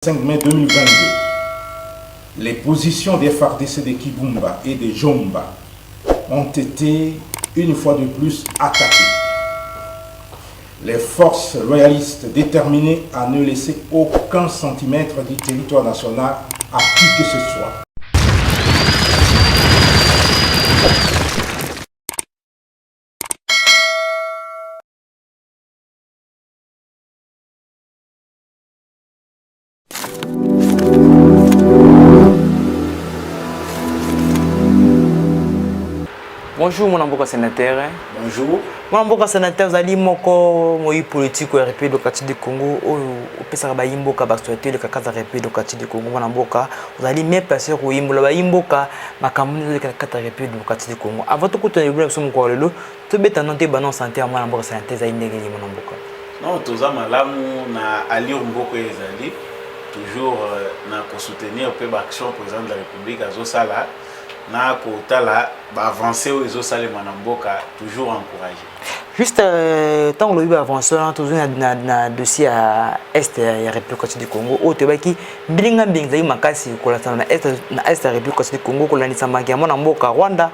5 mai 2022, les positions des FARDC de Kibumba et de Jomba ont été une fois de plus attaquées. Les forces loyalistes déterminées à ne laisser aucun centimètre du territoire national à qui que ce soit. Bonjour mon amboka sénateur. Bonjour. Mon amboka sénateur zali moko moi politique ya République démocratique du Congo au pesa ba yimboka ba souhaiter le kaka za République démocratique du Congo mon amboka zali même passer ko yimbola ba yimboka makamuni le kaka za République démocratique du Congo. Avant tout ko tone bla somo ko lelo to beta nante banon santé mon amboka santé za indenge mon amboka. Non toza malamu na ali mboko ezali toujours na ko soutenir pe ba action président de la République azo sala na kotala ba avancer aux eaux salé manamboka toujours encouragé. Juste tant que le avancer toujours na dossier à est ya République du Congo au tebaki bilinga mbinga yi makasi ko la na est ya République du Congo ko la ni samaki mona mboka Rwanda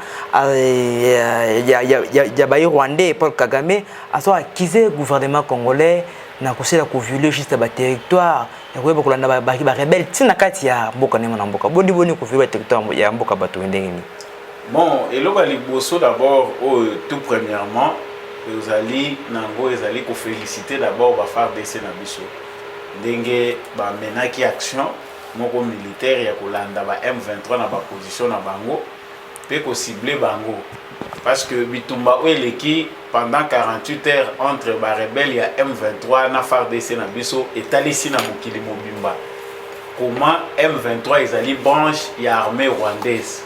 ya ba Rwandais Paul Kagame aso akize gouvernement congolais na kosela ko violer juste ba territoire ya ko ba na ba rebelle tina kati ya mboka ne mona mboka boni ko violer territoire ya mboka bato ndenge ni. Bon, et là liboso d'abord tout premièrement vous allez nango ezali ko féliciter d'abord ba FARDC na biso ndenge ba menaki action moko militaire ya kolanda ba M23 na ba position na bango pe ko cibler bango parce que bitumba oeleki pendant 48 heures entre ba rebelle ya M23 na FARDC na biso etalisi na mokili mobimba comment M23 ezali branche ya armée rwandaise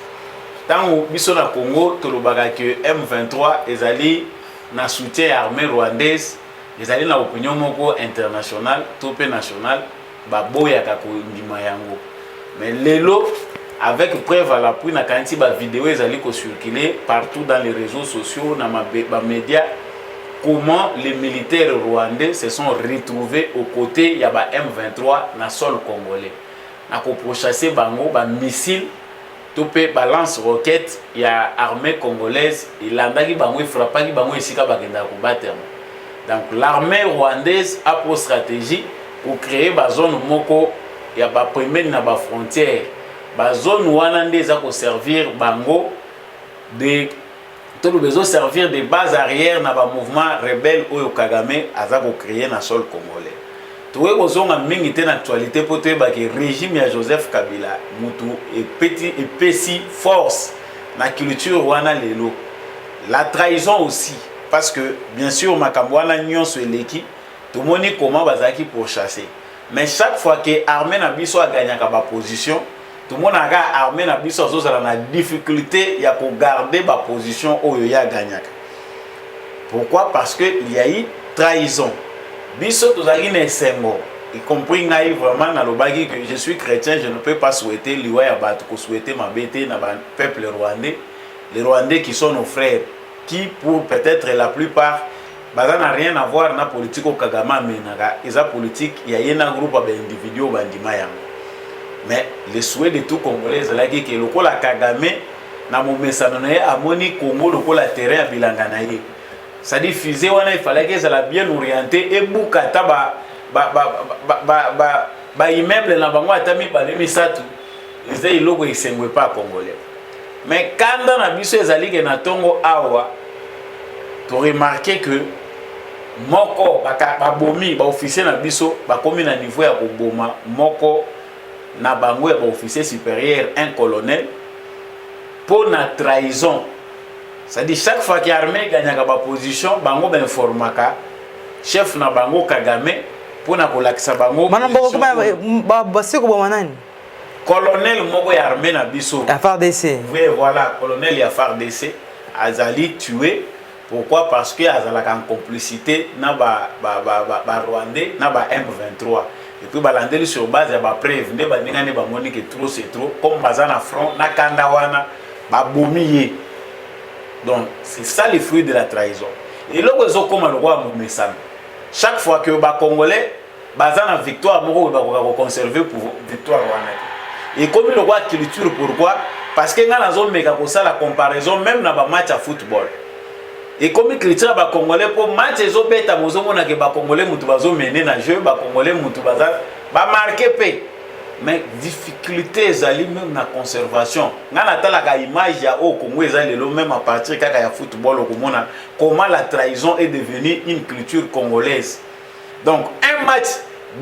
tango biso na Congo tolobaka que M23 ezali na soutien à l'armée rwandaise, les alliés na opinion moko internationale, topé national, baboya kako ndima yango. Mais lelo avec preuve à l'appui na kanti ba vidéo les alliés ko circuler partout dans les réseaux sociaux na ba médias comment les militaires rwandais se sont retrouvés aux côtés ya ba M23 na sol congolais. Na ko pourchasser bango ba missile topé balance roquette il y a armée congolaise et landaki bango frappaki bango esika bakenda ko battre. Donc l'armée rwandaise a pour stratégie pour créer ba zone moko ya ba première na ba frontière ba zone wana ndeza ko servir bango de tout le besoin servir de base arrière na ba mouvement rebelle oyo Kagame aza ko créer na sol congolais. Toué kozonga mingi te na actualité pour te ba que régime ya Joseph Kabila mutu et petit et pessi force na culture wana lelo la trahison aussi parce que bien sûr makambo wana nyonso eleki tout moni comment bazaki pour chasser mais chaque fois que armée na biso a gagné ba position tout monde a armée na biso zo sala na difficulté ya ko garder ba position oyo ya gagné. Pourquoi? Parce que il y a eu trahison. Biso tozali na esengo y compris ngai vraiment na lobaki que je suis chrétien, je ne peux pas souhaiter liwa ya bato ko souhaiter ma bête na ba peuple rwandais, les Rwandais qui sont nos frères qui pour peut-être la plupart baza na rien à voir na politique au Kagame menaka eza politique ya yena groupe ba individu bandima yango. Mais le souhait de tout congolais ezalaki que lokola Kagame na momesano na ye amoni Congo lokola terrain ya bilanga na ye. Ça dit fusée wana il fallait qu'elle soit bien orientée et bukata ba immeuble na bango atami ba lemisatu ezai logo isengwe pas congolais. Mais quand dans la biso ezali ke na tongo awa to remarquer que moko ba bomi ba officier na biso ba komi na niveau ya koboma moko na bango ya ba officier supérieur un colonel pour na trahison. Ça dit chaque fois que l'armée gagne la position, bango ben informaka chef na bango Kagame pour na kolakisa bango. Manambo ba siko ba manani. Colonel moko ya armée na biso. Ya FARDC. Oui voilà, colonel ya FARDC azali tué. Pourquoi? Parce que azalaka en complicité na ba Rwandais na ba M23. Et puis balandeli sur base ya ba preuve nde ba ndingane ba moni que trop c'est trop comme bazana front na kandawana ba bomiye. Donc, c'est ça les fruits de la trahison. Et là, comme le roi Moumessan, chaque fois que les Congolais bazana victoire moko ba ko conserver pour victoire wana. Et comme le roi culture pourquoi? Parce que ngana zo meka ko ça la comparaison même na ba match à football. Et comme culture ba congolais pour match ezo beta mozo mona ke ba congolais mutu bazo mener na jeu ba congolais mutu baza ba marquer pe. Mais difficulté ezali même na conservation. Ngana tala ka image ya au Congo ezali le même à partir kaka ya football au komona comment la trahison est devenue une culture congolaise. Donc un match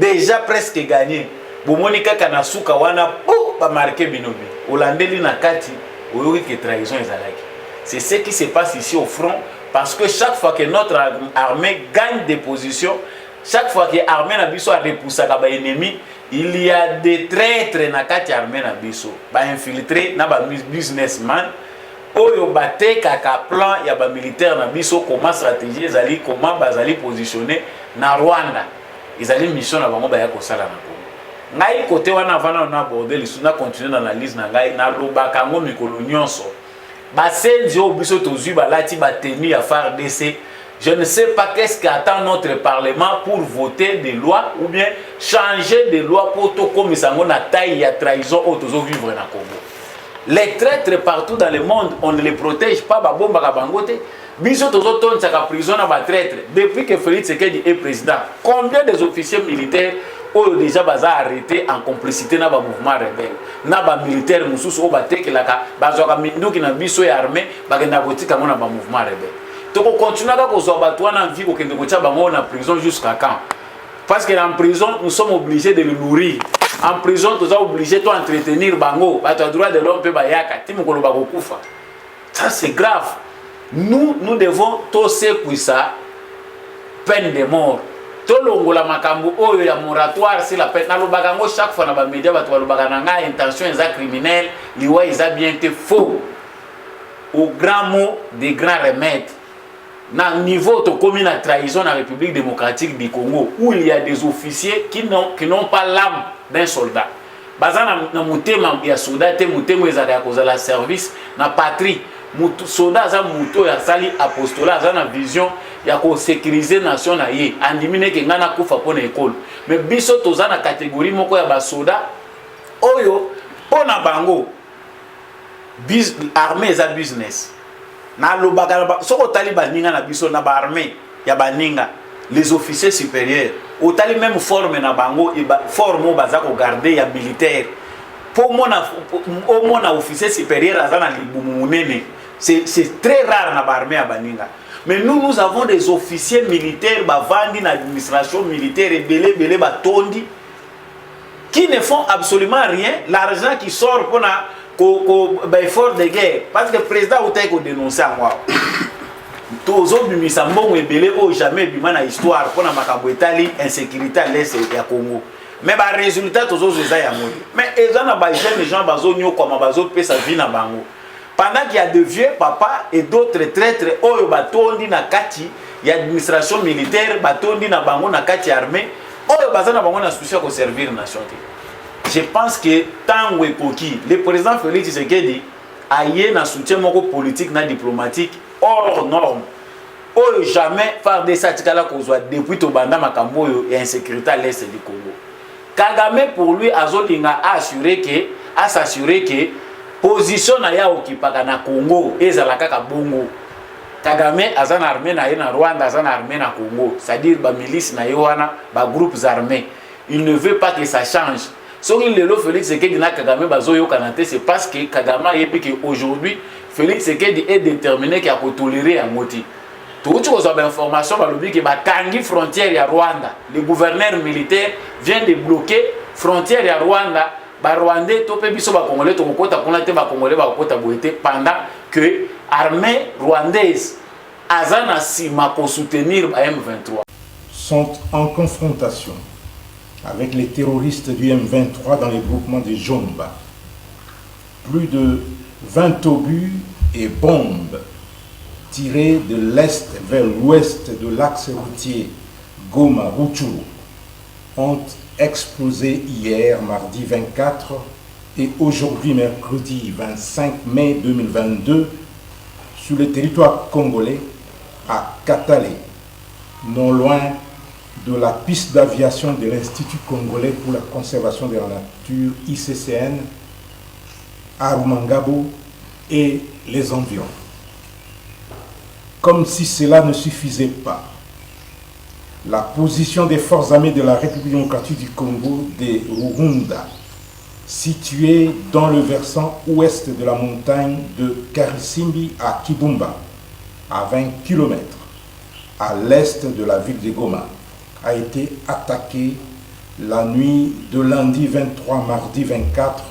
déjà presque gagné. Bomoni kaka na suka wana ba marquer binobi. Olandeli na kati oyoki que trahison ezalaki. C'est ce qui se passe ici au front parce que chaque fois que notre armée gagne des positions, chaque fois que l'armée na biso a repoussé ba ennemi, il y a des traîtres na kati armée na biso, ba infiltré na ba businessman oyo bate kaka plan ya ba militaire na biso comment stratégie ezali comment bazali positionner na Rwanda. Ezali mission na bango ba ya kosala na Congo. Ngai côté wana vana na aborder lisu na continuer dans l'analyse na ngai na lobaka ngo mikolo nyonso. Ba senzi o biso tozui ba lati ba tenue ya FARDC. Je ne sais pas qu'est-ce qu'attend notre parlement pour voter des lois ou bien changer des lois pour tout comme ça on a taille ya trahison au tozo vivre na Congo. Les traîtres partout dans le monde, on ne les protège pas ba bomba ka bangote. Biso tozo tonsa ka prison na ba traître depuis que Félix Tshisekedi est président. Combien des officiers militaires ont déjà baza arrêté en complicité na ba mouvement rebelle. Na ba militaire mususu o batekelaka bazwa minduki na biso ya armée bagenda kotika mona ba mouvement rebelle. Toko continuer à kozwa bato wana vie ko kende ko tia bango na prison jusqu'à quand? Parce que en prison nous sommes obligés de le nourrir. En prison nous sommes obligés de entretenir bango, bato a droit de l'homme pe bayaka, timo ko loba ko kufa. Ça c'est grave. Nous devons toser ça peine de mort. Tolongola makambo oyo ya moratoire c'est la peine. Na lobaka ngo chaque fois na ba média bato ba lobaka na nga intention eza criminelle, liwa eza bien te faux. Au grand mot des grands remèdes. Na niveau de commune à trahison dans la République démocratique du Congo où il y a des officiers qui n'ont pas l'âme d'un soldat. Bazana na mutema ya soldat te mutema ezaka ya kozala service na patrie. Mutu soldat za muto ya sali apostolat za na vision ya ko sécuriser nation na ye. Andimine ke ngana kufa pona école. Mais biso toza na catégorie moko ya ba soldat oyo pona bango armée za business. Na lobaka soko tali baninga na biso na ba armée ya baninga les officiers supérieurs au tali même forme na bango e ba forme baza ko garder ya militaire pour mona officier supérieur azana libumu munene c'est très rare na ba armée ya baninga. Mais nous avons des officiers militaires bavandi na administration militaire et belé batondi qui ne font absolument rien. L'argent qui sort pour effort de guerre parce que le président a été dénoncé à moi. Tous autres bimisa mbongo ebele o jamais bima na histoire pour na makambo etali insécurité à l'est ya Congo. Mais ba résultat tous autres eza ya modi. Mais ezana ba jeunes gens bazo nyo comme bazo pesa vie na bango. Pendant qu'il y a de vieux papas et d'autres traîtres oyo batondi na kati ya administration militaire batondi na bango na kati armée oyo bazana bango na souci ko servir nation. Je pense que tant le président Félix Tshisekedi a eu un soutien politique et diplomatique hors norme. Oh, jamais faire des satikala kozwa depuis Tobanda Makambo et insécurité à l'est du Congo. Kagame pour lui a s'assurer que position na ya okipaka na Congo ezalaka ka bongo. Kagame azan armée na Rwanda azan armée na Congo, c'est-à-dire ba milice na yoana ba groupes armés. Il ne veut pas que ça change. Si on le Félix Tshisekedi na Kagame bazoyo kanate, c'est parce que Kagame a dit qu'aujourd'hui Félix Tshisekedi est déterminé qu'il a tolérer à moti. Tout ce qu'on a d'informations balobi que batangi frontière ya Rwanda, le gouverneur militaire vient de bloquer frontière ya Rwanda, ba Rwandais topé biso ba Congolais to kota kuna te ba Congolais ba kota boité pendant que armée rwandaise azana sima ko soutenir ba M23 sont en confrontation avec les terroristes du M23 dans les groupements de Jomba. Plus de 20 obus et bombes tirés de l'est vers l'ouest de l'axe routier Goma-Rutshuru ont explosé hier, mardi 24, et aujourd'hui, mercredi 25 mai 2022, sur le territoire congolais à Katale, non loin de la piste d'aviation de l'Institut congolais pour la conservation de la nature, ICCN, à Rumangabo et les environs. Comme si cela ne suffisait pas, la position des forces armées de la République démocratique du Congo de Rurunda, située dans le versant ouest de la montagne de Karisimbi à Kibumba, à 20 km à l'est de la ville de Goma, a été attaquée la nuit de lundi 23 mardi 24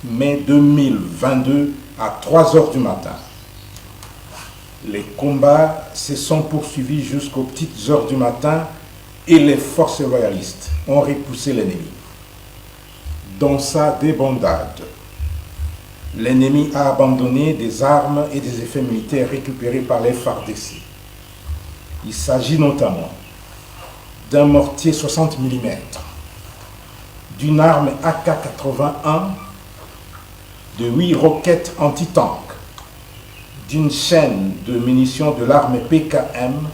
mai 2022 à 3 h du matin. Les combats se sont poursuivis jusqu'aux petites heures du matin et les forces royalistes ont repoussé l'ennemi. Dans sa débandade, l'ennemi a abandonné des armes et des effets militaires récupérés par les FARDC. Il s'agit notamment d'un mortier 60 mm, d'une arme AK-81, de 8 roquettes anti-tank, d'une chaîne de munitions de l'arme PKM,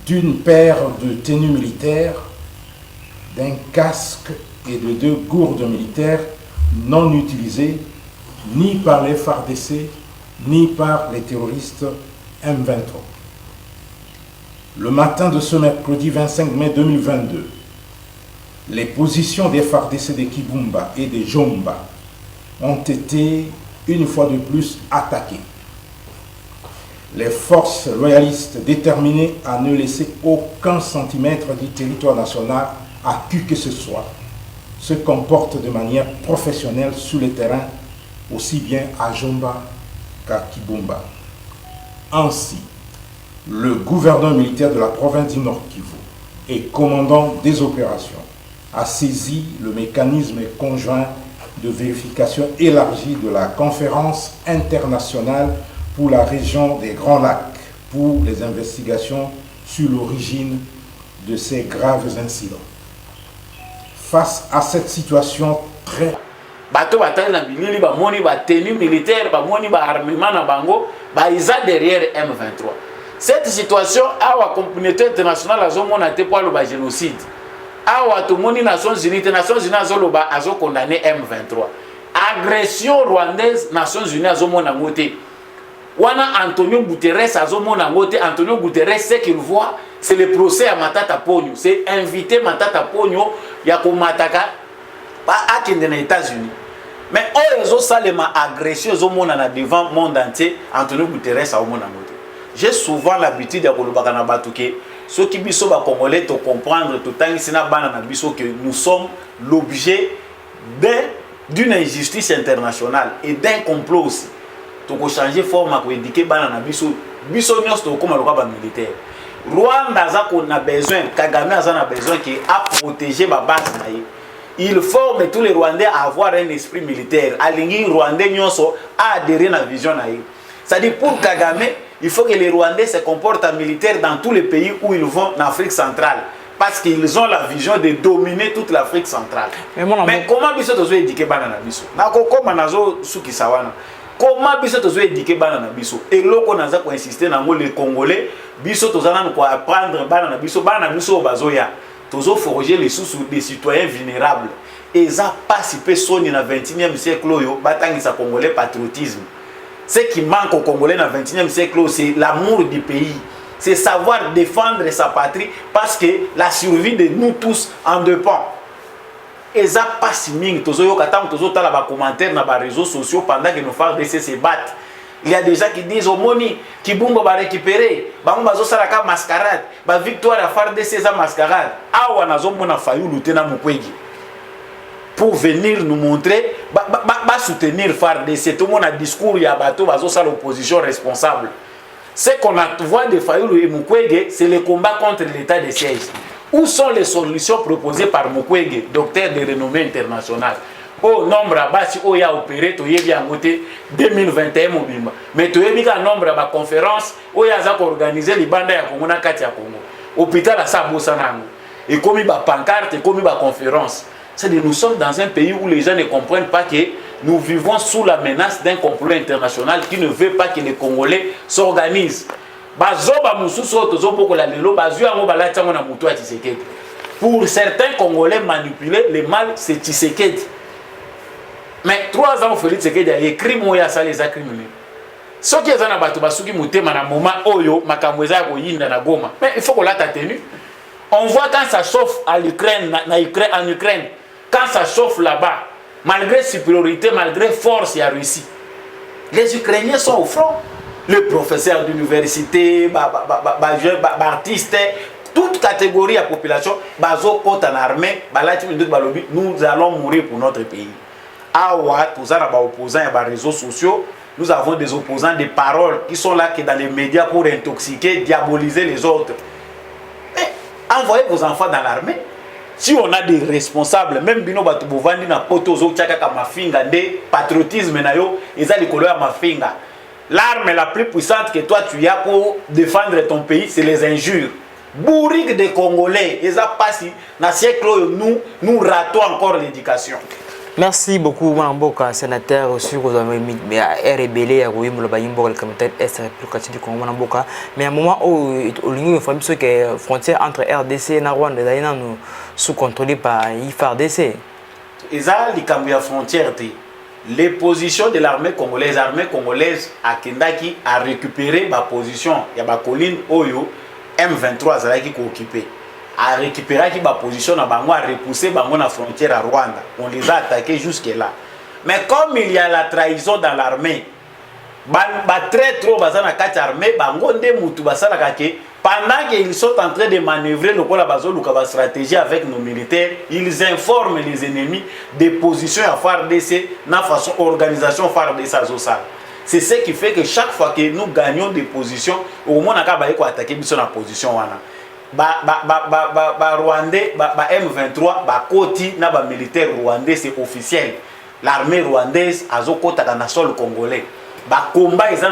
d'une paire de tenues militaires, d'un casque et de 2 gourdes militaires non utilisées ni par les FARDC ni par les terroristes M23. Le matin de ce mercredi 25 mai 2022, les positions des FARDC de Kibumba et de Jomba ont été une fois de plus attaquées. Les forces loyalistes déterminées à ne laisser aucun centimètre du territoire national à qui que ce soit se comportent de manière professionnelle sur le terrain, aussi bien à Jomba qu'à Kibumba. Ainsi, le gouverneur militaire de la province du Nord Kivu et commandant des opérations a saisi le mécanisme conjoint de vérification élargie de la conférence internationale pour la région des Grands Lacs pour les investigations sur l'origine de ces graves incidents. Face à cette situation très... Bato batali na bilili ba moni ba tenue militaire ba moni ba armement na bango ba isa derrière M23. Cette situation awa communauté internationale azomona te pour le ba génocide. Awa to moni Nations Unies azoloba azo condamner M23. Agression rwandaise Nations Unies azomona ngote. Wana Antonio Guterres azomona ngote. Antonio Guterres ce qu'il voit c'est le procès à Matata Ponyo. C'est inviter Matata Ponyo ya komataka à les États-Unis. Mais ils ont salement agression devant le monde entier. Antonio Guterres a j'ai souvent l'habitude de dire ceux qui sont congolais te comprendre tout le que nous sommes l'objet d'une injustice internationale et d'un complot aussi. Tu peux changer de forme pour indiquer que nous sommes militaire. Rwanda a besoin, Kagame a besoin qui a protégé ma base. Il forme tous les Rwandais à avoir un esprit militaire. Les Rwandais à adhérer à la vision. C'est-à-dire pour Kagame, il faut que les Rwandais se comportent en militaire dans tous les pays où ils vont en Afrique centrale. Parce qu'ils ont la vision de dominer toute l'Afrique centrale. Mais comment biso tozo éduquer banana biso? Comment nazo suki sawana? Comment biso tozo éduquer banana biso? Et loko naza ko insister na les Congolais, biso tozana ko apprendre banana biso bazoya. Tozo forger les sous des citoyens vulnérables. Et ça participer soni na 21e siècle yo batangisa congolais patriotisme. Ce qui manque aux Congolais dans le 21e siècle, c'est l'amour du pays. C'est savoir défendre sa patrie parce que la survie de nous tous en dépend. Et ça passe ming. Tozo yo katam tozo tala ba commentaire na ba réseaux sociaux pendant que nos FARDC se battent. Il y a des gens qui disent au moni Kibumba va récupérer, bango bazo salaka mascarade, ba victoire à FARDC za mascarade. Awa nazo mona fayu lutena Mukwege. Pour venir nous montrer, soutenir FARDC. Tout le monde a discours, il y a bateau, l'opposition responsable. Ce qu'on a voit de Fayulu et Mukwege, c'est le combat contre l'état de siège. Où sont les solutions proposées par Mukwege, docteur de renommée internationale? Au nombre à bas, si on a opéré, tu y a voté 2021 mobile. Mais tu y a un nombre à conférence, où il y a organisé les bandes à Congo, Congo. Hôpital à Sabosanango. Et comme il y a pancarte, et comme il y a conférence. C'est-à-dire nous sommes dans un pays où les gens ne comprennent pas que nous vivons sous la menace d'un complot international qui ne veut pas que les Congolais s'organisent. bazoba mususu tozo bokola lelo bazu yango balati yango na mutu ya Tshisekedi. Pour certains Congolais manipulés, le mal c'est Tshisekedi. Mais 3 ans Félix Tshisekedi a écrit moya ça les a criminels. Ce qui est en bato basuki mutema na moment oyo makambo eza ko yinda na Goma. Mais il faut qu'on l'a tenu. On voit quand ça chauffe à l'Ukraine en Ukraine, quand ça chauffe là-bas, malgré supériorité, malgré force, il y a Russie. Les Ukrainiens sont au front. Le professeur d'université, artiste, toute catégorie de population, bazo en armée, nous allons mourir pour notre pays. Awa, tous les opposants et les réseaux sociaux, nous avons des opposants, des paroles qui sont là que dans les médias pour intoxiquer, diaboliser les autres. Mais envoyez vos enfants dans l'armée. Si on a des responsables, même bino batu bovandi na poto zo tchaka ka mafinga de patriotisme na yo, eza likolo ya mafinga. L'arme la plus puissante que toi tu as pour défendre ton pays, c'est les injures. Bourrique des Congolais, eza passi na siècle nous ratons encore l'éducation. Merci beaucoup, Mboka, sénateur, sur les rebelles, à Rouim, le Bayimbo, le comité Est, République du Congo, Mboka. Mais à un moment où l'Union informe que les frontières entre RDC et Rwanda sont contrôlées par l'IFARDC. Et ça, les frontières, les positions de l'armée congolaise à Kendaki a récupéré ma position. Il y a ma colline Oyo, M23 qui est occupée. A récupéré qui position à Bango, a repoussé Bango la frontière à Rwanda. On les a attaqués jusque là. Mais comme il y a la trahison dans l'armée, très trop bazana kat armée, Bango de mutu basala kake, pendant qu'ils sont en train de manœuvrer le la bazo la stratégie avec nos militaires, ils informent les ennemis des positions à FARDC, na façon organisation FARDC à Zosal. C'est ce qui fait que chaque fois que nous gagnons des positions, au moins on a attaquer la position wana. Rwandais, M23, Koti, na militaire rwandais, c'est officiel. L'armée rwandaise a zokota dans le sol congolais. Combat ils ont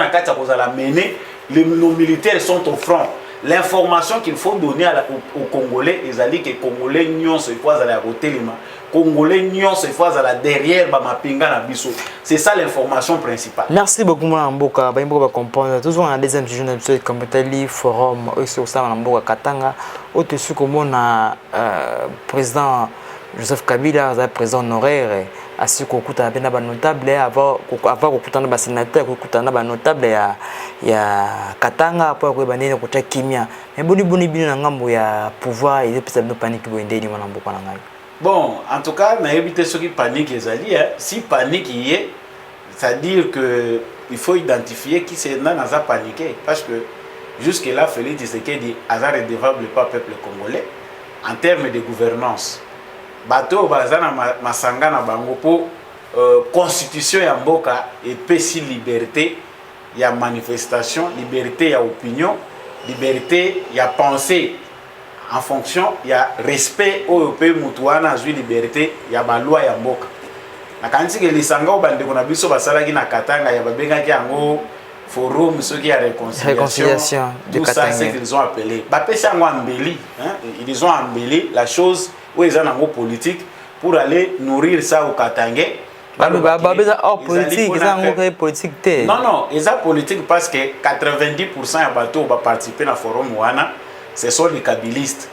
la mener, nos militaires sont au front. L'information qu'il faut donner aux Congolais, ils ont dit que les Congolais n'y se fois à la côté lima. Congolais n'y se fois à la derrière Bamapinga na biso. C'est ça l'information principale. Merci beaucoup Mboka. Baimbo va comprendre. Toujours en deuxième journée de comme tel forum aussi au sein de Mboka Katanga. Au-dessus comme on a président Joseph Kabila, président honoraire. Asi kokuta bena ba notable avant kokuta na ba sénateur kokuta na ba notable ya Katanga pour ko banene ko ta kimia mais boni bino ngambo ya pouvoir et pesa no panique bo ndeni mwana mboka na ngai. Bon, en tout cas, na éviter ceux qui paniquent ezali si panique y est, c'est-à-dire que il faut identifier qui c'est dans a paniqué parce que jusque là Félix Tshisekedi azar redevable pas peuple congolais en termes de gouvernance. Bato bazana masanga na bango po constitution ya mboka et pesi liberté ya manifestation, liberté ya opinion, liberté ya pensée en fonction ya respect au pe mutuana azui liberté ya ba loi ya mboka. Na kanti ke lisanga o bande kona biso basalaki na Katanga ya babengaki yango forum ceux qui a réconciliation de Katanga. Ça c'est qu'ils ont appelé. Ba pesa ngo embelli, hein, ils ont embelli la chose où ils ont un politique pour aller nourrir ça au Katangais. Politique, non, ils ont politique parce que 90% des bateaux vont participer dans le forum Ouana, ce sont les kabylistes.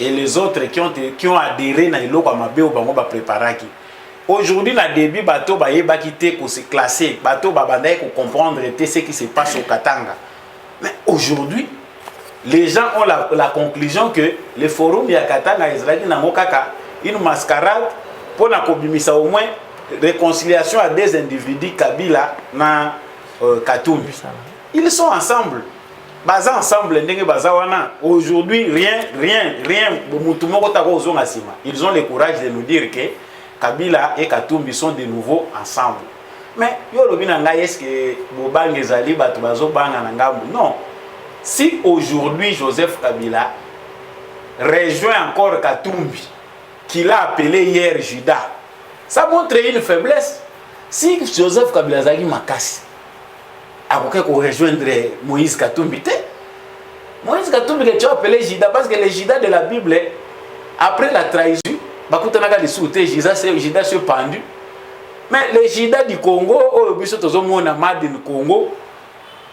Et les autres qui ont adhéré dans le local Mabé au Bango va préparer. Aujourd'hui, dans le début, bateau va quitter pour se classer, bateau va comprendre ce qui se passe au Katanga. Mais aujourd'hui, les gens ont la conclusion que le forum Yakatanga Israël n'a pas une mascarade pour la au moins réconciliation à des individus Kabila na Katumbi. Ils sont ensemble. Baza ensemble aujourd'hui rien ils ont le courage de nous dire que Kabila et Katumbi sont de nouveau ensemble. Mais yo lobi na ngai est-ce que bobange zali bato bazo banga na ngambu? Non. Si aujourd'hui Joseph Kabila rejoint encore Katumbi, qu'il a appelé hier Judas, ça montre une faiblesse. Si Joseph Kabila zagi makasi, a qu'on rejoindre Moïse Katumbi, Moïse Katumbi que tu as appelé Judas, parce que les Judas de la Bible, après la trahison, Bakutanaga de sauter, Judas se pendu. Mais les Judas du Congo, au Bissot Mona Mad du Congo,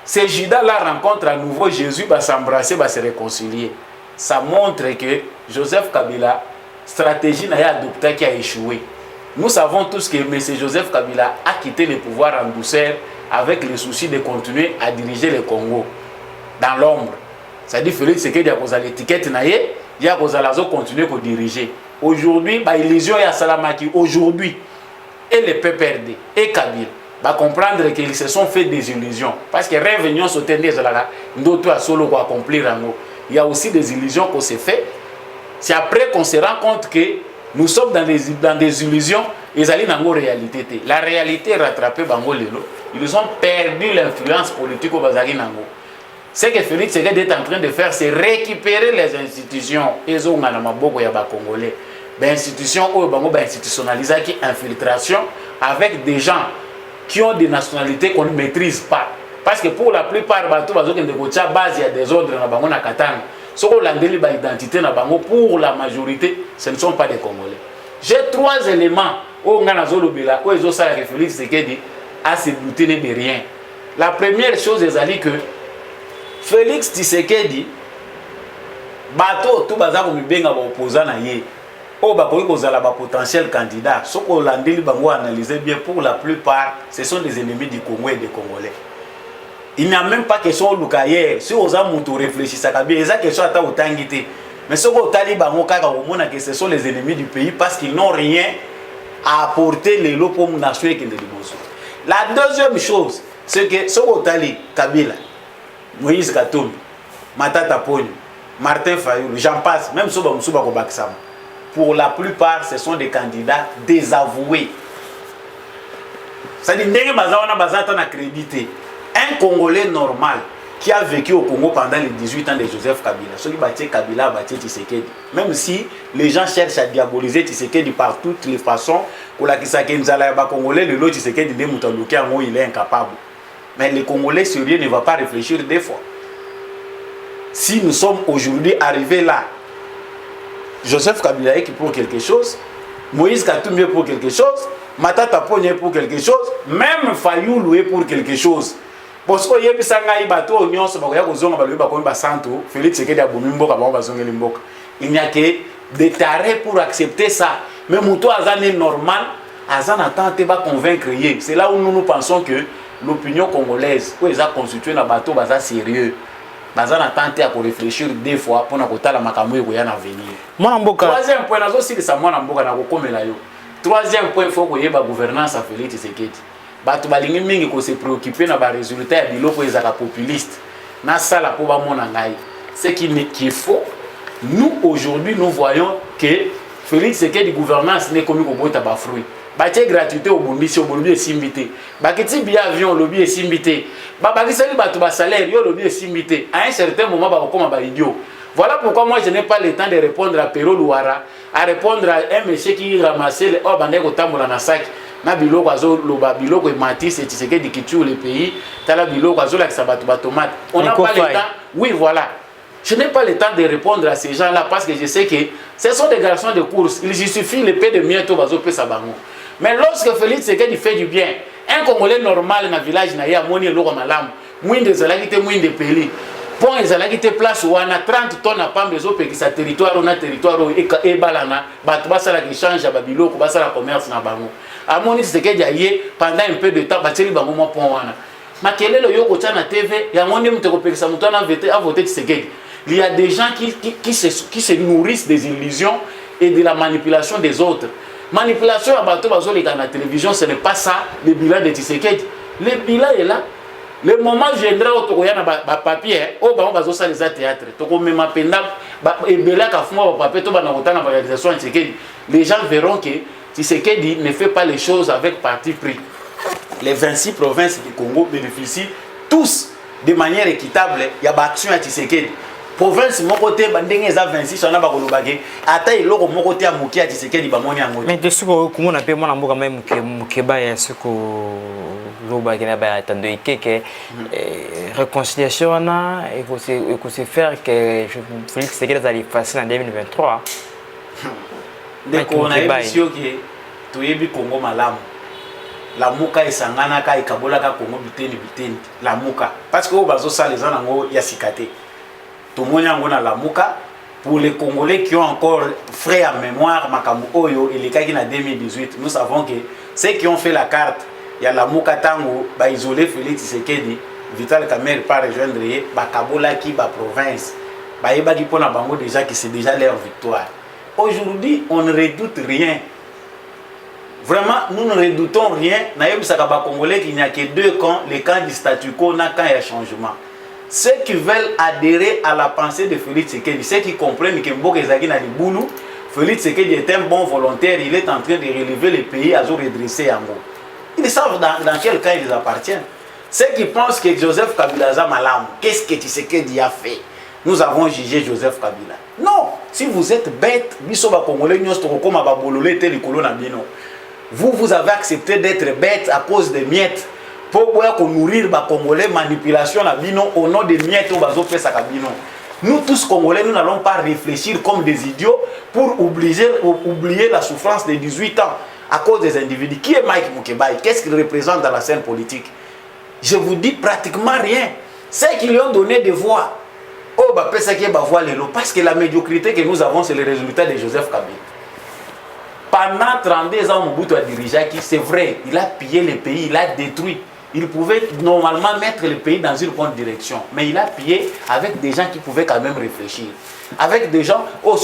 Ces Judas-là rencontrent à nouveau Jésus, va s'embrasser, va se réconcilier. Ça montre que Joseph Kabila, stratégie n'a adoptée qui a échoué. Nous savons tous que M. Joseph Kabila a quitté le pouvoir en douceur avec le souci de continuer à diriger le Congo dans l'ombre. C'est-à-dire Félix Tshisekedi a posé l'étiquette, il y a continuer à diriger. Aujourd'hui, illusion et Salamaki, aujourd'hui, et le PPRD et Kabila, va comprendre qu'ils se sont fait des illusions. Parce que réunion sauter d'autres à solo pour accomplir un mot. Il y a aussi des illusions qu'on s'est fait. C'est après qu'on se rend compte que nous sommes dans des illusions et ils allaient dans la réalité. La réalité est rattrapée Bango Lelo. Ils ont perdu l'influence politique au Bazari Nango. Ce que Félix Tshisekedi est en train de faire, c'est récupérer les institutions. Ils ont beaucoup de Congolais. Les institutions institutionnalisées qui infiltration avec des gens qui ont des nationalités qu'on ne maîtrise pas. Parce que pour la plupart, il y a des ordres dans Bango Nakatang. Ce qu'on a identité dans Bango, pour la majorité, ce ne sont pas des Congolais. J'ai 3 éléments où ils ont ça Félix Tshisekedi à se douter de rien. La première chose, c'est que Félix Tshisekedi, bateau tout bazar comme benga opposant na ye, au bakoyi kozala ba potentiel candidat. Ce qu'on a analysé bien, pour la plupart, ce sont des ennemis du Congo et des Congolais. Il n'y a même pas question de Lukaye. Si vous avez réfléchi, ça a bien question à Tangité. Mais ce qu'on a dit, ce sont les ennemis du pays parce qu'ils n'ont rien à apporter les lots pour nation et la deuxième chose, c'est que ce qu'on a dit, Kabila, Moïse Katumbi, Matata Pogno, Martin Fayulu, j'en passe, même Souba Moussouba Kobaksam. Pour la plupart, ce sont des candidats désavoués. C'est-à-dire que nous crédité. Un Congolais normal qui a vécu au Congo pendant les 18 ans de Joseph Kabila, celui qui battait Kabila, battait Tshisekedi. Même si les gens cherchent à diaboliser Tshisekedi par toutes les façons, pour la Congolais, le lot Tshisekedi, il est incapable. Mais les Congolais sérieux ne vont pas réfléchir des fois. Si nous sommes aujourd'hui arrivés là, Joseph Kabila est pour quelque chose, Moïse Katumbi est pour quelque chose, Matata Pogno est pour quelque chose, même Fayulu est pour quelque chose. Parce que il n'y a que des tarés pour accepter ça. Mais Moutou Azan est normal, Azan attend de convaincre. C'est là où nous pensons que l'opinion congolaise, où ils ont constitué un bateau sérieux, Azan attend à réfléchir 2 fois pour nous la makamou et venir. Troisième point, troisième point, il faut que la gouvernance a fait Tshisekedi. Bato balingi mingi ko se préoccuper na ba résultat ya biloko ezaka populiste na sala po ba mona ngai. Ce qui est faux. Nous aujourd'hui nous voyons que Félix Tshisekedi gouvernance n'est comme ko bota ba fruit. Ba tie gratuité au bondisi au bolobi esimbité. Ba kiti bi avion lobi esimbité. Ba bakisali bato ba salaire yo lobi esimbité. À un certain moment ba koma ba idiot. Voilà pourquoi moi je n'ai pas le temps de répondre à Pero Louara, à répondre à un monsieur qui ramassait les bandeko tambola na sac. Na biloko azo loba biloko Matis et Tshisekedi qui tue le pays tala biloko azo la tomate. On n'a pas le temps. Oui, voilà. Je n'ai pas le temps de répondre à ces gens-là parce que je sais que ce sont des garçons de course. Il suffit le paix de mieto bazo pe sabango. Mais lorsque Félix Tshisekedi fait du bien, un Congolais normal dans le village na ya moni loko malam, mwinde zalaki te mwinde peli. Pont ezalaki te place où on a 30 tonnes à pambe zo pe ki sa territoire on a territoire et balana bato basala ki change ba biloko basala commerce na bango. Amoni Tshisekedi aye pendant un peu de temps bateli bango mo pont wana. Makelelo yo ko na TV ya moni muteko pe sa mutana a voté Tshisekedi. Il y a des gens qui se nourrissent des illusions et de la manipulation des autres. Manipulation à bato bazo les na télévision, ce n'est pas ça le bilan de Tshisekedi. Le bilan est là. Le moment viendra où tu as un papier, au bas on va faire les théâtres. Tu as même un pendant et bela ka fuma papier to ba na kotana ba réalisation Tshisekedi. Les gens verront que Tshisekedi ne fait pas les choses avec parti pris. Les 26 provinces du Congo bénéficient tous de manière équitable. Il y a action à Tshisekedi. Province mon côté bandenge za 26 on a ba kolobake ata iloko mon côté a moki à Tshisekedi ba moni yango. Mais de ce ko komona pe mona mboka même mukeba ya ce ko loba qui n'a pas attendu que réconciliation na et que se faire que Félix Tshisekedi allait passer en 2023. Donc on a émission qui tu yebi Congo malamu. la muka esangana ka ekabola ka Congo biteni la muka parce que o bazo ça les anango ya sikate tout le monde yango na la muka pour les Congolais qui ont encore frais en mémoire makambo oyo il est na 2018 nous savons que ceux qui ont fait la carte il y a la muka tango ba isolé Félix Tshisekedi Vital Kamerhe pas rejoindre ba kabola ki ba province ba yeba ki pona bango déjà que c'est déjà leur victoire. Aujourd'hui on ne redoute rien. Vraiment, nous ne redoutons rien. Congolais qu'il n'y a que deux camps, les camps du statu quo, n'a qu'un changement. Ceux qui veulent adhérer à la pensée de Félix Tshisekedi, ceux qui comprennent que Mboka Ezaki n'a dit boulou, Félix Tshisekedi est un bon volontaire, il est en train de relever le pays à redresser en gros. Ils savent dans quel camp ils appartiennent. Ceux qui pensent que Joseph Kabila a malam, qu'est-ce que Tshisekedi a fait? Nous avons jugé Joseph Kabila. Non, si vous êtes bête, bisoba Congolais, nous sommes comme Babololé, Télécolo Nabino. Vous avez accepté d'être bête à cause des miettes. Pour nourrir les Congolais, manipulation au nom des miettes au bazo fait Sakabino. Nous tous Congolais, nous n'allons pas réfléchir comme des idiots pour oublier la souffrance des 18 ans à cause des individus. Qui est Mike Mukebai? Qu'est-ce qu'il représente dans la scène politique? Je vous dis pratiquement rien. Ceux qui lui ont donné des voix, oh bah parce que la médiocrité que nous avons, c'est le résultat de Joseph Kabila. Pendant 32 ans, Mobutu a dirigé, c'est vrai, il a pillé le pays, il a détruit. Il pouvait normalement mettre le pays dans une bonne direction, mais il a pillé avec des gens qui pouvaient quand même réfléchir. Avec des gens, oh,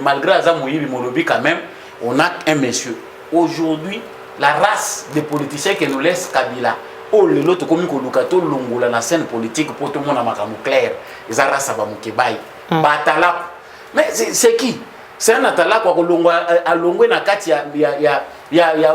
malgré Azamoui, Molobi, quand même, on a un monsieur. Aujourd'hui, la race des politiciens qui nous laisse Kabila, oh, l'autre comme Kolukato, Longola, la scène politique, pour tout le monde à Makamu clair, ils ont race à Bamukebaï, Batala. Mais c'est qui? C'est un atala quoi à Longwe na kati ya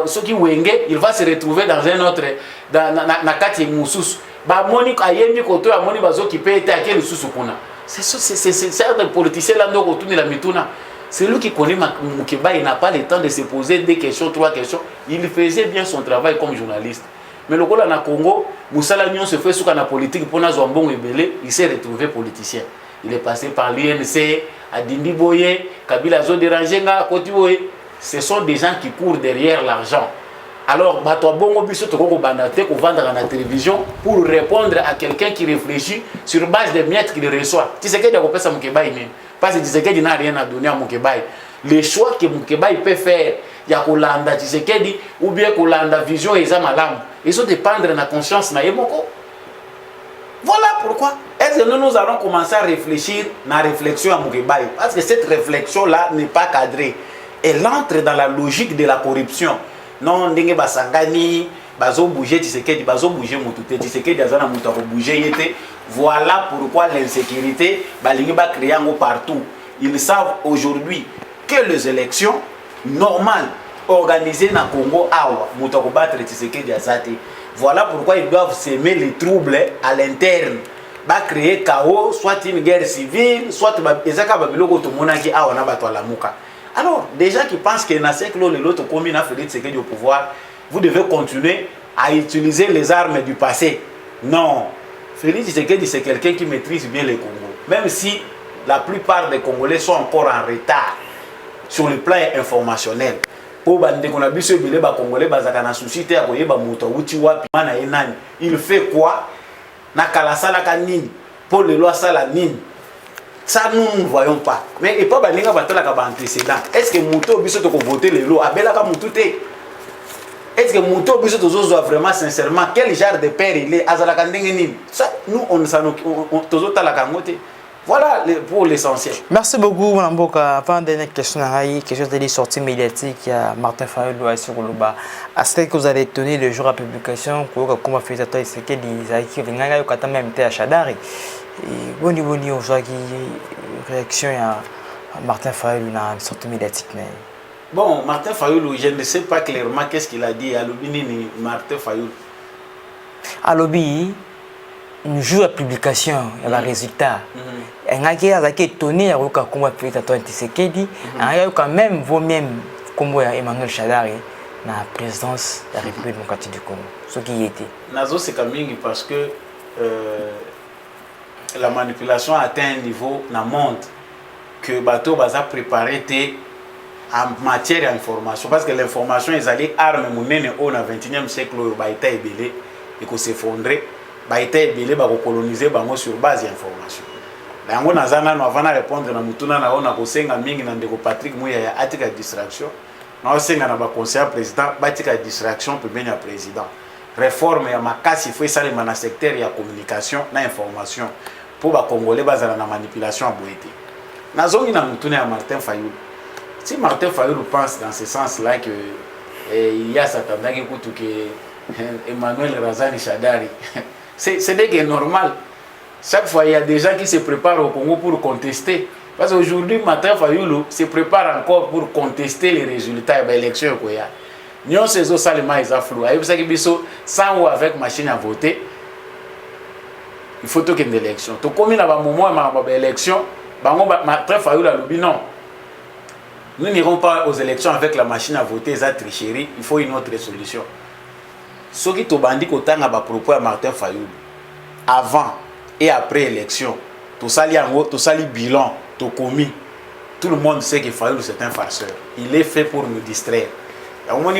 ceux qui wenge, il va se retrouver dans un autre na kati mususu. Ba moni ayemi koto ya moni bazo qui peut être à quel susu kuna. C'est un politicien là ndoko tuni la mituna. C'est lui qui connaît Mukeba, il n'a pas le temps de se poser deux questions, trois questions. Il faisait bien son travail comme journaliste. Mais le Kola na Congo, Moussala Nyon se fait sous la politique pour Nazouambon et Belé, il s'est retrouvé politicien. Il est passé par l'INC, Adindi Boye, Kabila Zo Derangenga, Kotiboye. Ce sont des gens qui courent derrière l'argent. Alors, Bato Bongo Biso Toko Bandate, qu'on vendre à la télévision pour répondre à quelqu'un qui réfléchit sur base des miettes qu'il reçoit. Tu sais qu'il y a un Mukebaï même. Parce que tu sais qu'il n'a rien à donner à Mukebaï. Les choix que Mukebaï peut faire, il y a Kolanda, tu sais qu'il dit, ou bien Kolanda Vision et Zamalam. Ils ont dépendre de la conscience na Yemoko. Voilà pourquoi. Est-ce que nous allons commencer à réfléchir dans la réflexion à Mukebaï? Parce que cette réflexion-là n'est pas cadrée. Elle entre dans la logique de la corruption. Non, ndenge basangani, bazo bouger, Tshisekedi, bazo bouger Mutute, Tshisekedi azana mutu ko bouger yete. Voilà pourquoi l'insécurité balingi ba créer partout. Ils savent aujourd'hui que les élections normales organisées dans le Congo awa mutu ko battre Tshisekedi azate. Voilà pourquoi ils doivent semer les troubles à l'interne. Ba créer chaos, soit une guerre civile, soit ezaka babiloko to monaki awa na bato la muka. Alors, des gens qui pensent que l'autre commune a fait Tshisekedi au pouvoir, vous devez continuer à utiliser les armes du passé. Non. Félix Tshisekedi, c'est quelqu'un qui maîtrise bien le Congo. Même si la plupart des Congolais sont encore en retard sur le plan informationnel. Il fait quoi? Pour le loi Salanine. Ça, nous ne voyons pas. Mais il n'y a pas d'antécédent. Est-ce que Mouto Biso te voter les lois? Est-ce que Mouto Biso te doit vraiment sincèrement quel genre de père il est? Ça, nous, on ne s'en occupe. Voilà pour l'essentiel. Merci beaucoup, Mboka. Avant dernière question, quelque chose de sortie médiatique, il y a Martin Fayulu à Suruluba. Est-ce que vous allez tenir le jour à publication? Comment fait ça? C'est que les même à Chadari. Boni on voit qui réaction à Martin Fayulu dans la sortie médiatique. Bon, Martin Fayulu, je ne sais pas clairement qu'est-ce qu'il a dit à l'Obini Martin Fayulu. À l'Obi, un jour à publication, il y a un résultat. Il y a un étonné à comment fait à Tshisekedi. Il y a quand même vous-même comme Emmanuel Chadari dans la présidence de la République démocratique du Congo. Ce qui était. Nazo c'est Kamingi parce que la manipulation a atteint un niveau dans le monde que Bato Baza préparé en matière d'information, parce que l'information est allée arme monene au 21e siècle, bah été ébélé et qu'on s'effondrer, bah été ébélé, bah coloniser, bah sur base d'information. Là, on a zana, avant de répondre na mutuna na on a kosenga mingi na ndeko Patrick Mouya ya atika distraction, na osenga na ba conseiller président, batika distraction pour bien président. Réforme ya makasi faut ça le secteur ya communication na information pour ba congolais bazala na manipulation à boité. Na zongi na mutuna ya Martin Fayulu. Si Martin Fayulu pense dans ce sens-là que il y a Satana qui écoute que Emmanuel Razani Chadari, c'est des normal. Chaque fois, il y a des gens qui se préparent au Congo pour contester. Parce qu'aujourd'hui, Martin Fayulu se prépare encore pour contester les résultats de l'élection. Nous avons ces salement ils affluent. Et vous savez que sans ou avec machine à voter, il faut qu'il y ait une élection. Tout comme il y a un moment où il y a une élection, Martin Fayulu a dit non. Nous n'irons pas aux élections avec la machine à voter, ça tricherie, il faut une autre solution. Ce qui est bandit au temps à propos à Martin Fayulu, avant et après l'élection, tout ça bilan, tout commis. Tout le monde sait que Fayulu c'est un farceur. Il est fait pour nous distraire. Martin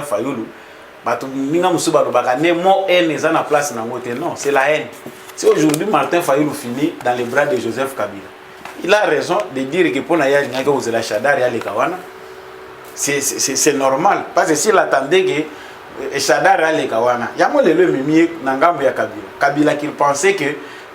Fayulu, non, c'est la haine. Si aujourd'hui Martin Fayulu finit dans les bras de Joseph Kabila, il a raison de dire que pour Naya la Chadar et Kawana, c'est normal. Parce que s'il attendait que Chadar et Kawana, il y a moi le mimi Nangambo ya Kabila. Kabila qui pensait que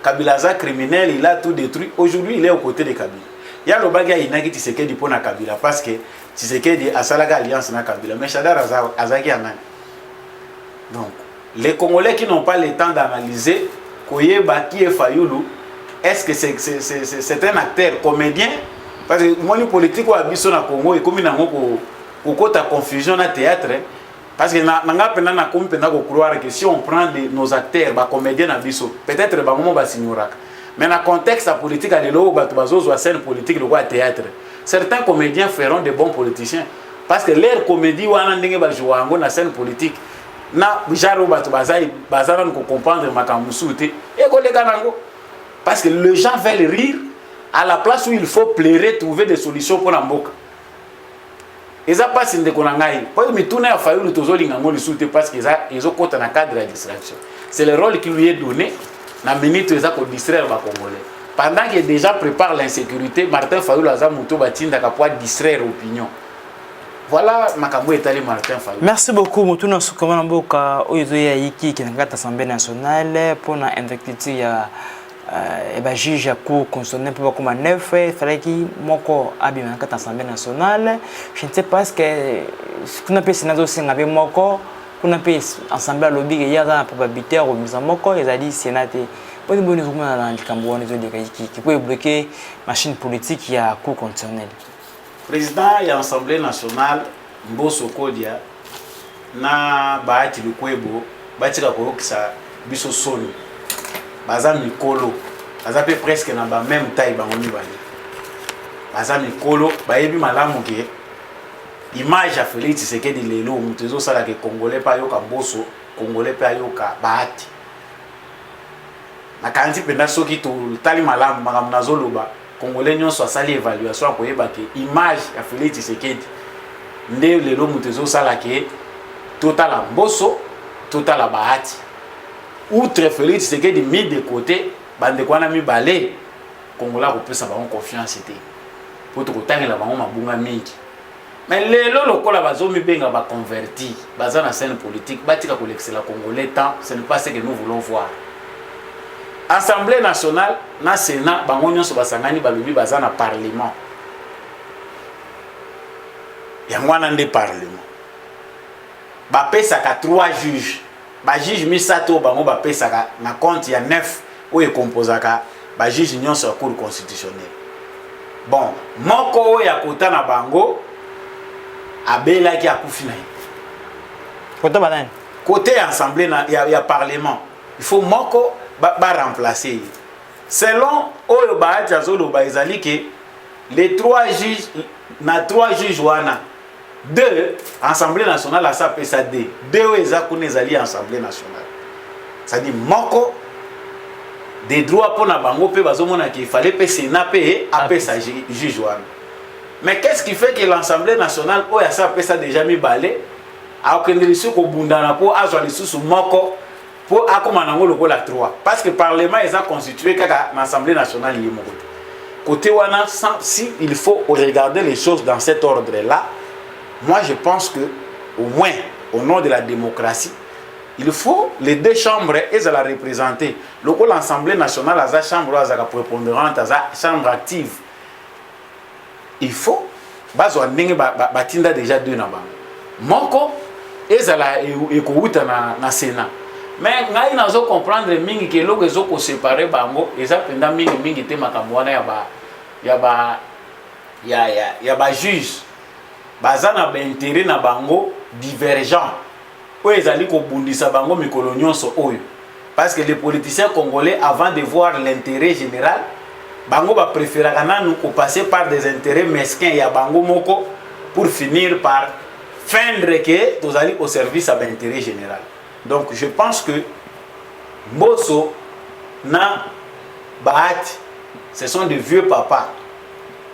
Kabila est criminel, il a tout détruit. Aujourd'hui, il est aux côtés de Kabila. Il y a le bagage qui Tshisekedi pour Kabila parce que Tshisekedi a Salaga alliance na Kabila. Mais Chadar Azaki Anan. Donc, les Congolais qui n'ont pas le temps d'analyser qui est Fayulu, est-ce que c'est un acteur comédien? Parce que moi, les politiques qui habitent au Congo, et comme il y a une confusion dans le théâtre, parce que nous avons croire que si on prend nos acteurs, les comédiens, peut-être que nous allons s'ignorer. Mais dans le contexte politique, il y a scène politique, il y a théâtre. Certains comédiens feront de bons politiciens. Parce que leur comédie, il y a une scène politique. Na bijaro bato bazana ko comprendre makamusuté et ko les kanango parce que les gens veulent rire à la place où il faut pleurer, trouver des solutions pour la mboka. Et ça passe de konangai parce que mituna ya Fayulu tozolinga ngoli souté parce que ça ils ont compte dans cadre de distraction. C'est le rôle qui lui est donné na minute ça ko distraire ba congolais. Pendant qu'il déjà prépare l'insécurité, Martin Fayulu aza muto batinda ka pour distraire opinion. Voilà makambo etali Martin Fayulu. Merci beaucoup mutuna sukamana mboka oyo ya yiki kinangata Assemblée nationale pour na invectivité ya juge ya cour constitutionnelle pour comme neuf fallait qui moko abima ngata Assemblée nationale. Je ne sais pas ce que kuna pe sénateur singa be moko kuna pe assemblée lobby ya za probabilité au mise moko les ali sénateur pour une bonne journée dans le Cameroun les autres qui peut bloquer machine politique ya cour constitutionnelle. Président de l'Assemblée nationale, Mbosso Kodia, na Bahati Lukwebo, Bahati Kakokisa, Biso Soni, Baza Mikolo, Baza presque na ba même taille bango mibale. Baza Mikolo, Bayebi malamu ke image ya Félix Tshisekedi lelo mutezo sala ke Congolais pa yoka Mbosso, Congolais pa yoka Bahati. Na kanti penda soki to tali malamu makambo nazoloba. Congolais nyonso asali évaluation ko yeba ke image ya Félix Tshisekedi nde lelo mutezo sala ke total Mbosso total Bahati outre Félix Tshisekedi mis de côté bande kwana mi balé Congolais ko pesa ba confiance té pour to kotangela bango mabunga mingi mais lelo lokola bazo mi benga ba converti baza na scène politique batika ko l'excella Congolais tant ce n'est pas ce que nous voulons voir. Assemblée nationale, na Sénat, bango nyonso basangani balobi baza na parlement. Yango wana nde parlement. Ba pesaka 3 juges. Ba juge misato bango ba pesaka na compte ya 9 oyo composaka ba juge nyonso ya cour constitutionnelle. Bon, moko oyo ya kota na bango abela ki akufi na. Kota banane. Côté assemblée ya parlement. Il faut moko ba remplacer. Selon Oyo Bahati Azoloba ezali ke les 3 juges na 3 juges wana 2 Assemblée nationale a sa pesa 2 eza kuna ezali Assemblée nationale. Ça dit moko des droits pour na bango pe bazomona qu'il fallait pe Sénat pe apé sa juge wana. Mais qu'est-ce qui fait que l'Assemblée nationale oya ça pe ça déjà mis balé a okendeli soko bundana po azwa lisusu moko pour akoma nango lokola 3 parce que le parlement est constitué kaka l'Assemblée nationale yemoko. Côté wana si il faut regarder les choses dans cet ordre là, moi je pense que au moins au nom de la démocratie, il faut les deux chambres et la représenter. L'Assemblée nationale a sa chambre prépondérante, a sa chambre active. Il faut bazo ndenge batinda déjà deux na bango. Moko ezala ekouta na Sénat. Mais ngai nazo comprendre mingi ke loko ezoko séparer bango, eza penda mingi te makambo wana ya ba juge. Baza na ba intérêt na bango divergent. Oyo ezali ko bundisa bango mikolo nyonso oyo. Parce que les politiciens congolais avant de voir l'intérêt général, bango ba préférera nanu ko passer par des intérêts mesquins ya bango moko pour finir par feindre que tozali au service à l'intérêt général. Donc je pense que Mbosso na Bahati, ce sont de vieux papas.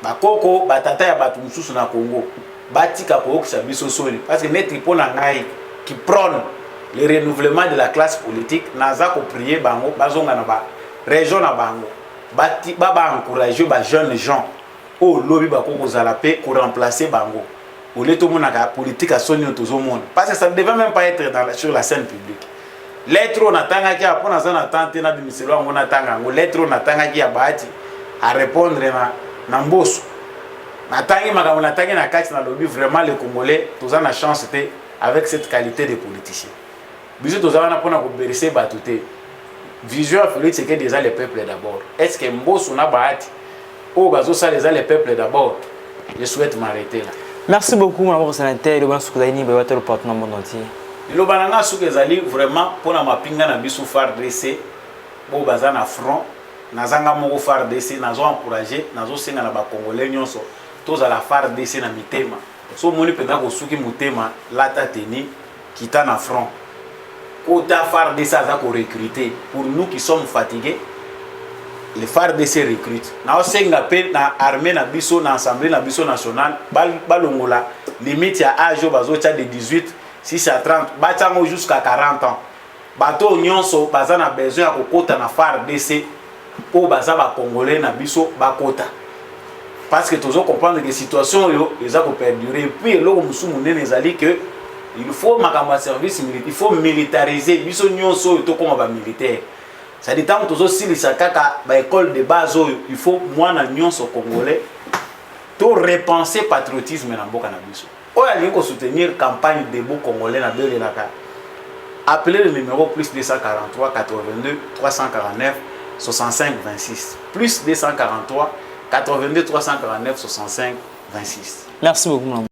Bakoko batata ya batu mususu na Congo. Batika ko okisa biso soli parce que net pona ngai qui prône le renouvellement de la classe politique naza ko prier bango bazonga na ba région na bango. Bati baba encourager ba jeunes gens au lobby ba ko zala pe ko remplacer bango. Au lieu tout monde na politique a sonné tout monde parce que ça ne devait même pas être sur la scène publique. L'être on attend qui a na zana tante na bimiselo on attend ngo l'être on attend qui a Bahati à répondre na Mbosso. Natangi makambo natangi na kati na lobby vraiment les Congolais tous en a chance avec cette qualité de politicien. Biso tous en a pona ko bercer batuté. Vision Félix c'est que déjà les peuples d'abord. Est-ce que Mbosso na Bahati o bazo ça les peuples d'abord? Je souhaite m'arrêter là. Merci beaucoup mon ami sénateur, le bon soukaini ba watelo partenaire monde entier. Le bananga soukezali vraiment pona mapinga na biso FARDC bo baza na front nazanga moko FARDC nazo encourager nazo senga na ba Congolais nyonso tous à la FARDC na mitema so moni penda ko suki mutema lata teni kita na front kota FARDC aza ko recruter pour nous qui sommes fatigués. Les FARDC recrutent na senga pe na armée na biso na assemblée na biso nationale balongola limite ya âge bazo cha de 18 6 à 30 batango jusqu'à 40 ans bato nyonso baza na besoin ya kokota na FARDC po baza ba Congolais na biso bakota. Parce que toujours comprendre que situation yo eza ko perdurer puis loko musumu nene ezali que il faut makamba service militaire, il faut militariser biso nyonso to koma ba militaire. Ça dit tant toujours si les kaka ba école de base il faut mwana nyonso Congolais to repenser patriotisme na mboka na biso. Oya li ko soutenir campagne de beau Congolais na bele la ka. Appelez le numéro plus 243 82 349 65 26 plus 243 82 349 65 26. Merci beaucoup.